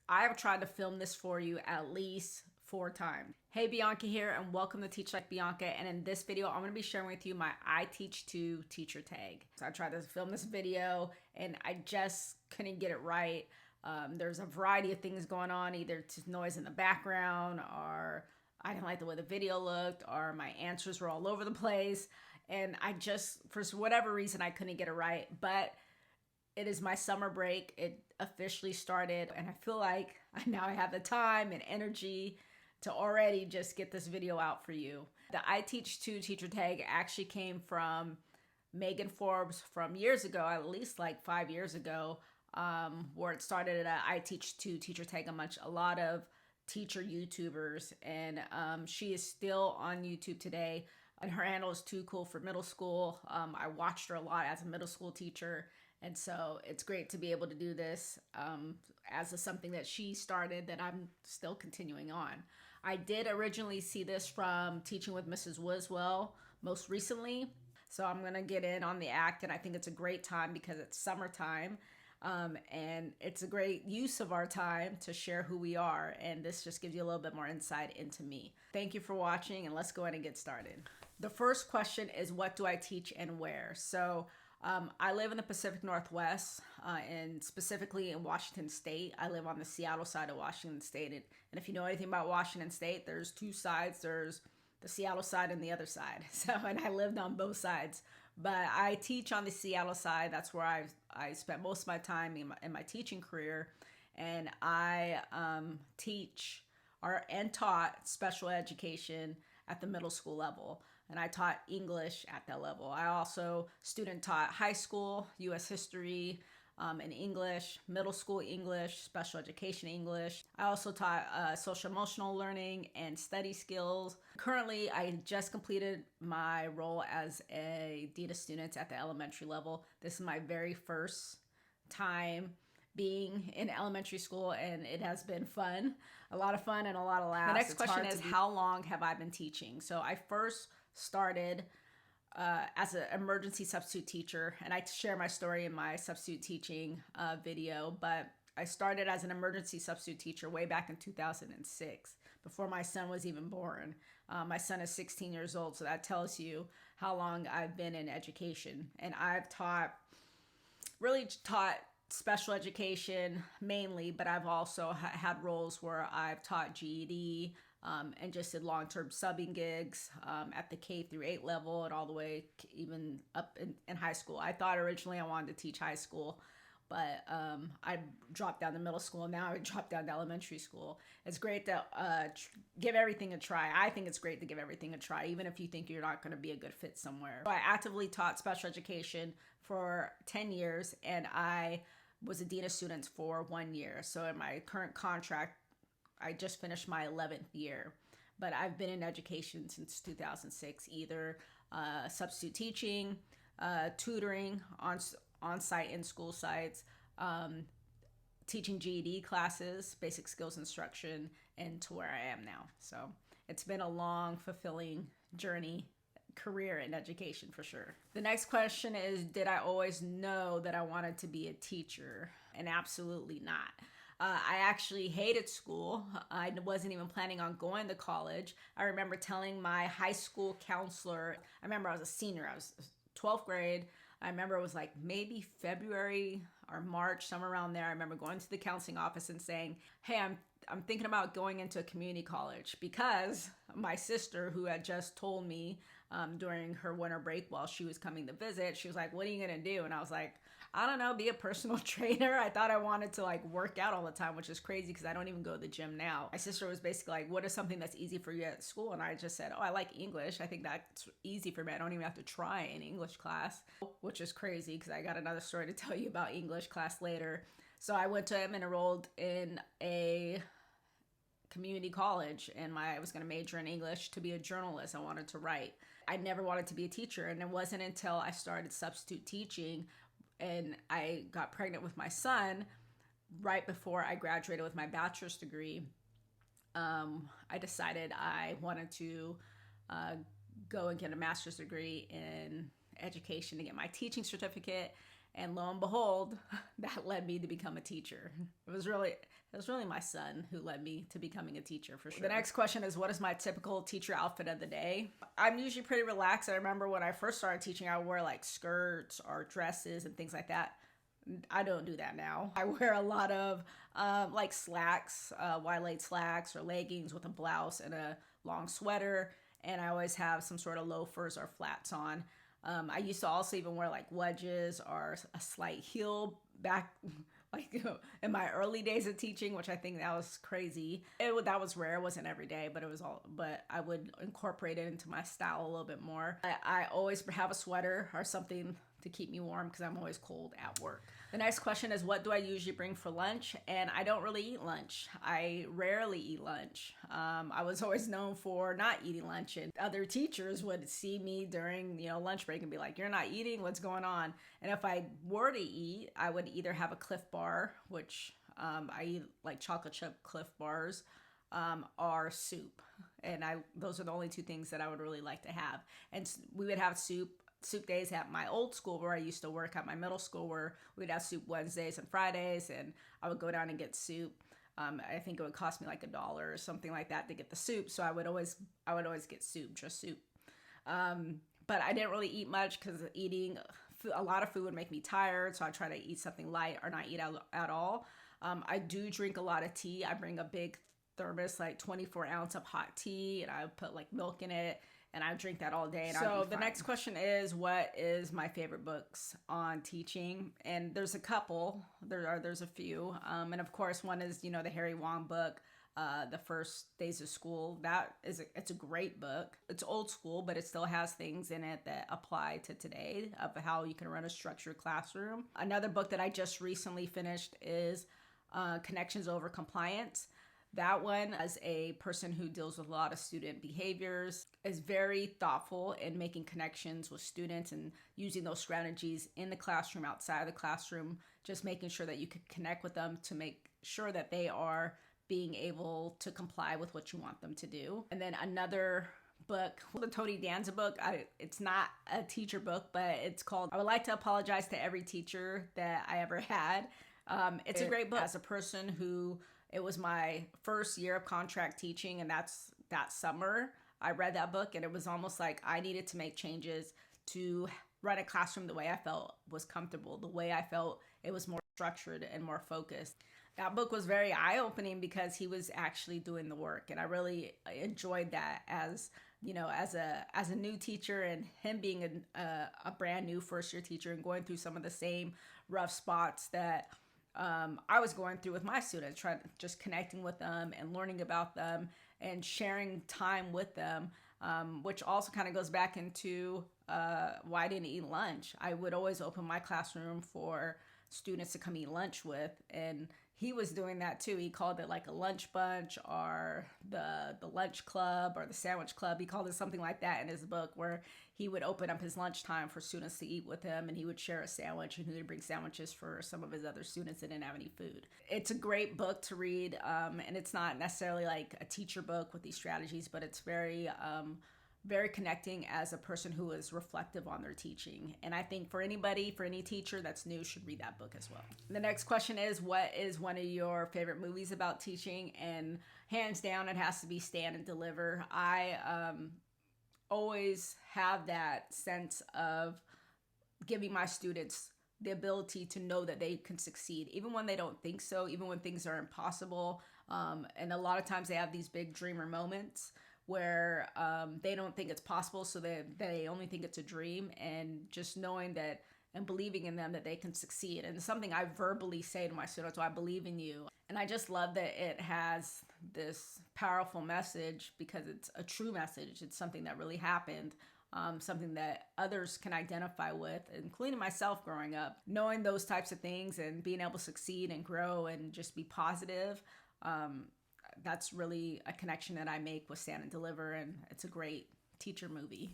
I have tried to film this for you at least 4 times. Hey, Bianca here, and welcome to Teach Like Bianca. And in this video, I'm going to be sharing with you my iteachtoo teacher tag. So I tried to film this video, and I just couldn't get it right. There's a variety of things going on, either noise in the background, or I didn't like the way the video looked, or my answers were all over the place. And I just, for whatever reason, I couldn't get it right. But it is my summer break. It officially started, and I feel like now I have the time and energy to already just get this video out for you. The iteachtoo teacher tag actually came from Megan Forbes from years ago, at least like 5 years ago, where it started at iteachtoo teacher tag amongst a lot of teacher YouTubers, and she is still on YouTube today. And her handle is Too Cool for Middle School. I watched her a lot as a middle school teacher. And so it's great to be able to do this as something that she started that I'm still continuing on. I did originally see this from Teaching with Mrs. Wiswell most recently. So I'm going to get in on the act, and I think it's a great time because it's summertime. And it's a great use of our time to share who we are. And this just gives you a little bit more insight into me. Thank you for watching, and let's go ahead and get started. The first question is, what do I teach and where? So I live in the Pacific Northwest, and specifically in Washington State. I live on the Seattle side of Washington State. And if you know anything about Washington State, there's two sides. There's the Seattle side and the other side. And I lived on both sides. But I teach on the Seattle side. That's where I spent most of my time in my teaching career. And I teach and taught special education at the middle school level. And I taught English at that level. I also student taught high school, U.S. history, and English, middle school English, special education English. I also taught social emotional learning and study skills. Currently, I just completed my role as a dean of students at the elementary level. This is my very first time being in elementary school, and it has been fun. A lot of fun and a lot of laughs. The next question is, how long have I been teaching? So I first started as an emergency substitute teacher, and I share my story in my substitute teaching video, but I started as an emergency substitute teacher way back in 2006, before my son was even born. My son is 16 years old, so that tells you how long I've been in education. And I've really taught special education mainly, but I've also had roles where I've taught GED, and just did long-term subbing gigs at the K through 8 level and all the way even up in high school. I thought originally I wanted to teach high school, but I dropped down to middle school. Now I dropped down to elementary school. It's great to give everything a try. I think it's great to give everything a try, even if you think you're not going to be a good fit somewhere. So I actively taught special education for 10 years, and I was a dean of students for 1 year. So in my current contract, I just finished my 11th year, but I've been in education since 2006, either substitute teaching, tutoring on-site in school sites, teaching GED classes, basic skills instruction, and to where I am now. So it's been a long, fulfilling career in education for sure. The next question is, did I always know that I wanted to be a teacher? And absolutely not. I actually hated school. I wasn't even planning on going to college. I remember telling my high school counselor, I remember I was a senior, I was 12th grade. I remember it was like maybe February or March, somewhere around there. I remember going to the counseling office and saying, hey, I'm thinking about going into a community college, because my sister, who had just told me during her winter break while she was coming to visit, she was like, what are you going to do? And I was like, I don't know, be a personal trainer. I thought I wanted to like work out all the time, which is crazy because I don't even go to the gym now. My sister was basically like, what is something that's easy for you at school? And I just said, oh, I like English. I think that's easy for me. I don't even have to try an English class, which is crazy because I got another story to tell you about English class later. So I went to him and enrolled in a community college, and I was going to major in English to be a journalist. I wanted to write. I never wanted to be a teacher, and it wasn't until I started substitute teaching and I got pregnant with my son right before I graduated with my bachelor's degree. I decided I wanted to go and get a master's degree in education to get my teaching certificate. And lo and behold, that led me to become a teacher. It was really my son who led me to becoming a teacher, for sure. The next question is, what is my typical teacher outfit of the day? I'm usually pretty relaxed. I remember when I first started teaching, I wore like skirts or dresses and things like that. I don't do that now. I wear a lot of like slacks, wide-leg slacks or leggings with a blouse and a long sweater. And I always have some sort of loafers or flats on. I used to also even wear like wedges or a slight heel back like in my early days of teaching, which I think that was crazy. That was rare. It wasn't every day, but I would incorporate it into my style a little bit more. I always have a sweater or something to keep me warm because I'm always cold at work. The next question is, what do I usually bring for lunch? And I don't really eat lunch. I rarely eat lunch. I was always known for not eating lunch, and other teachers would see me during lunch break and be like, "You're not eating? What's going on?" And if I were to eat, I would either have a Cliff Bar, which I eat like chocolate chip Cliff Bars, or soup. And those are the only two things that I would really like to have. And we would have soup days at my old school where I used to work at my middle school, where we'd have soup Wednesdays and Fridays, and I would go down and get soup. I think it would cost me like $1 or something like that to get the soup. So I would always get soup, just soup. But I didn't really eat much because eating a lot of food would make me tired. So I try to eat something light or not eat at all. I do drink a lot of tea. I bring a big thermos, like 24 ounce of hot tea, and I put like milk in it. And I drink that all day. And so the next question is, what is my favorite books on teaching? And there's a couple. There's a few. And of course, one is the Harry Wong book, The First Days of School. It's a great book. It's old school, but it still has things in it that apply to today of how you can run a structured classroom. Another book that I just recently finished is Connections Over Compliance. That one, as a person who deals with a lot of student behaviors, is very thoughtful in making connections with students and using those strategies in the classroom, outside of the classroom, just making sure that you can connect with them to make sure that they are being able to comply with what you want them to do. And then another book, the Tony Danza book, it's not a teacher book, but it's called I Would Like to Apologize to Every Teacher That I Ever Had. It's a great book. As a person who, it was my first year of contract teaching, and that's that summer I read that book, and it was almost like I needed to make changes to run a classroom the way I felt was comfortable, the way I felt it was more structured and more focused. That book was very eye-opening because he was actually doing the work, and I really enjoyed that as a new teacher, and him being a brand new first-year teacher and going through some of the same rough spots that I was going through with my students, just connecting with them and learning about them and sharing time with them, which also kind of goes back into why I didn't eat lunch. I would always open my classroom for students to come eat lunch with, and he was doing that too. He called it like a lunch bunch or the lunch club or the sandwich club. He called it something like that in his book, where he would open up his lunchtime for students to eat with him, and he would share a sandwich, and he would bring sandwiches for some of his other students that didn't have any food. It's a great book to read, and it's not necessarily like a teacher book with these strategies, but it's very connecting as a person who is reflective on their teaching. And I think for any teacher that's new should read that book as well. The next question is, what is one of your favorite movies about teaching? And hands down, it has to be Stand and Deliver. I always have that sense of giving my students the ability to know that they can succeed, even when they don't think so, even when things are impossible. And a lot of times they have these big dreamer moments where they don't think it's possible, so they only think it's a dream, and just knowing that and believing in them that they can succeed. And it's something I verbally say to my students, I believe in you. And I just love that it has this powerful message because it's a true message. It's something that really happened, something that others can identify with, including myself growing up. Knowing those types of things and being able to succeed and grow and just be positive, that's really a connection that I make with Stand and Deliver, and it's a great teacher movie.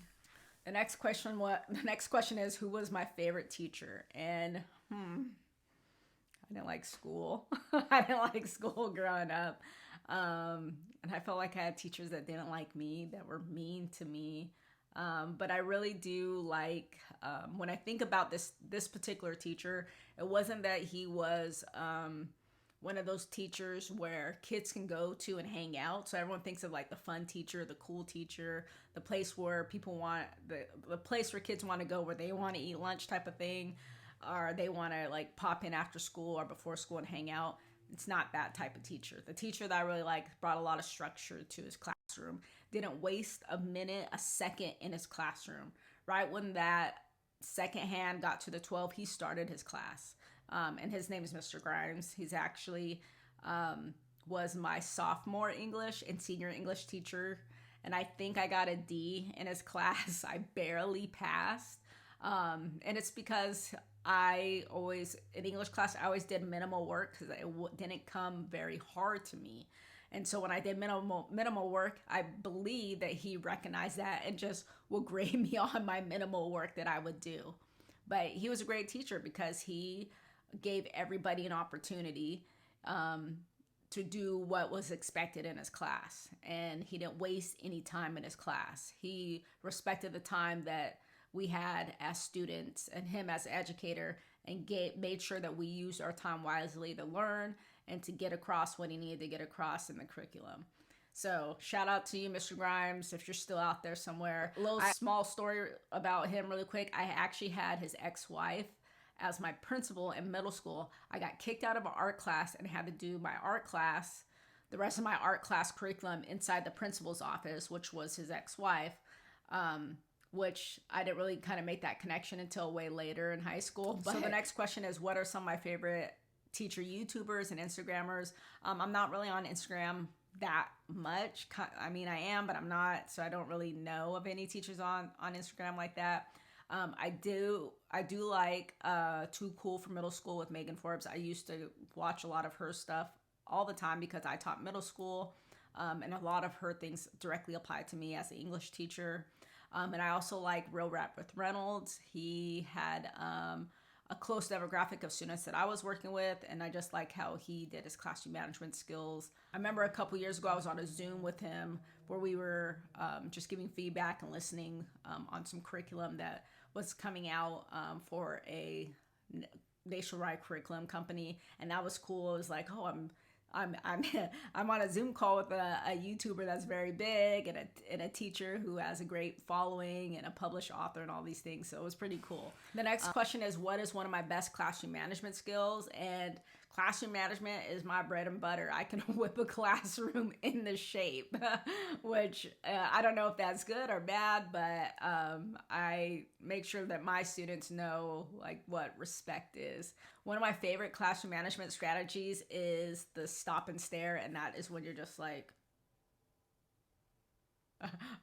The next question is, who was my favorite teacher? And I didn't like school. I didn't like school growing up. And I felt like I had teachers that didn't like me, that were mean to me. But I really do like, when I think about this particular teacher, it wasn't that he was one of those teachers where kids can go to and hang out. So everyone thinks of like the fun teacher, the cool teacher, the place where people want, the place where kids want to go, where they want to eat lunch type of thing, or they want to like pop in after school or before school and hang out. It's not that type of teacher. The teacher that I really liked brought a lot of structure to his classroom, didn't waste a minute, a second in his classroom. Right when that second hand got to the 12, he started his class. And his name is Mr. Grimes. He's actually was my sophomore English and senior English teacher. And I think I got a D in his class. I barely passed. And it's because in English class, I always did minimal work because it didn't come very hard to me. And so when I did minimal work, I believe that he recognized that and just would grade me on my minimal work that I would do. But he was a great teacher because he gave everybody an opportunity to do what was expected in his class. And he didn't waste any time in his class. He respected the time that we had as students and him as an educator, and made sure that we used our time wisely to learn and to get across what he needed to get across in the curriculum. So shout out to you, Mr. Grimes, if you're still out there somewhere. A little small story about him really quick. I actually had his ex-wife as my principal in middle school. I got kicked out of an art class and had to do my art class, the rest of my art class curriculum inside the principal's office, which was his ex-wife, which I didn't really kind of make that connection until way later in high school. But so the next question is, what are some of my favorite teacher YouTubers and Instagrammers? I'm not really on Instagram that much. I mean, I am, but I'm not, so I don't really know of any teachers on Instagram like that. I do like Too Cool for Middle School with Megan Forbes. I used to watch a lot of her stuff all the time because I taught middle school, and a lot of her things directly apply to me as an English teacher. And I also like Real Rap with Reynolds. He had a close demographic of students that I was working with, and I just like how he did his classroom management skills. I remember a couple years ago I was on a Zoom with him where we were just giving feedback and listening on some curriculum that was coming out for a nationwide curriculum company, and that was cool. It was like, oh, I'm on a Zoom call with a YouTuber that's very big and a teacher who has a great following and a published author and all these things. So it was pretty cool. The next question is, what is one of my best classroom management skills? And classroom management is my bread and butter. I can whip a classroom into shape, which I don't know if that's good or bad, but I make sure that my students know like what respect is. One of my favorite classroom management strategies is the stop and stare, and that is when you're just like,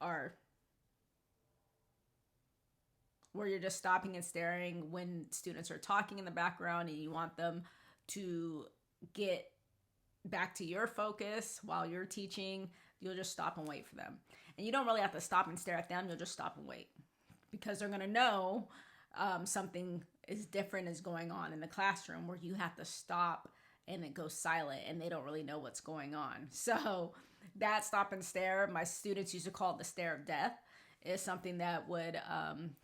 or where you're just stopping and staring when students are talking in the background and you want them to get back to your focus while you're teaching. You'll just stop and wait for them. And you don't really have to stop and stare at them. You'll just stop and wait because they're going to know something is different is going on in the classroom where you have to stop and it goes silent and they don't really know what's going on. So that stop and stare, my students used to call it the stare of death, is something that would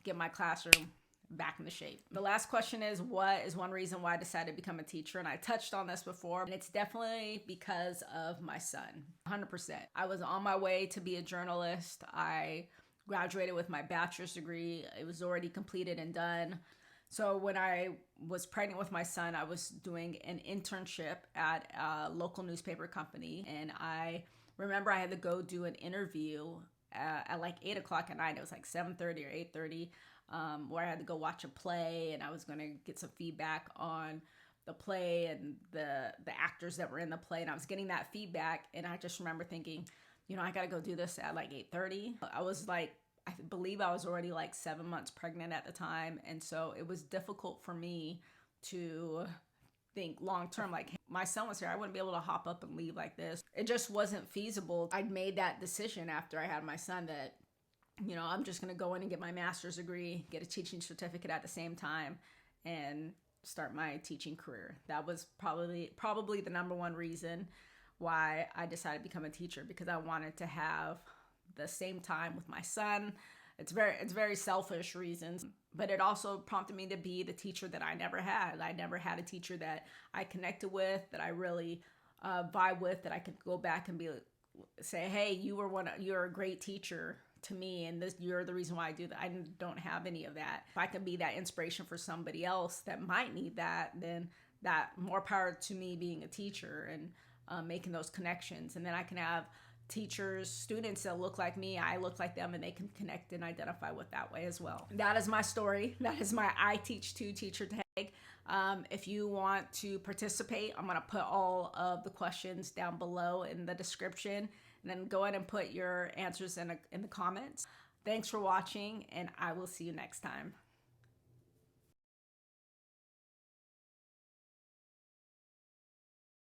get my classroom back into shape. The last question is, what is one reason why I decided to become a teacher? And I touched on this before, and it's definitely because of my son, 100%. I was on my way to be a journalist. I graduated with my bachelor's degree. It was already completed and done. So when I was pregnant with my son, I was doing an internship at a local newspaper company. And I remember I had to go do an interview at like 8 o'clock at night. It was like 7:30 or 8:30, where I had to go watch a play, and I was going to get some feedback on the play and the actors that were in the play. And I was getting that feedback, and I just remember thinking, you know, I got to go do this at like 8:30. I was like, I believe I was already like 7 months pregnant at the time. And so it was difficult for me to think long term, like, hey, my son was here, I wouldn't be able to hop up and leave like this. It just wasn't feasible. I'd made that decision after I had my son that, you know, I'm just going to go in and get my master's degree, get a teaching certificate at the same time, and start my teaching career. That was probably the number one reason why I decided to become a teacher, because I wanted to have the same time with my son It's very selfish reasons, but it also prompted me to be the teacher that I never had. I never had a teacher that I connected with, that I really vibe with, that I could go back and say, hey, you're a great teacher to me, and you're the reason why I do that. I don't have any of that. If I can be that inspiration for somebody else that might need that, then that more power to me being a teacher and making those connections. And then I can have teachers, students that look like me, I look like them, and they can connect and identify with that way as well. That is my story. That is my I Teach Too teacher tag. If you want to participate, I'm going to put all of the questions down below in the description, and then go ahead and put your answers in the comments. Thanks for watching, and I will see you next time.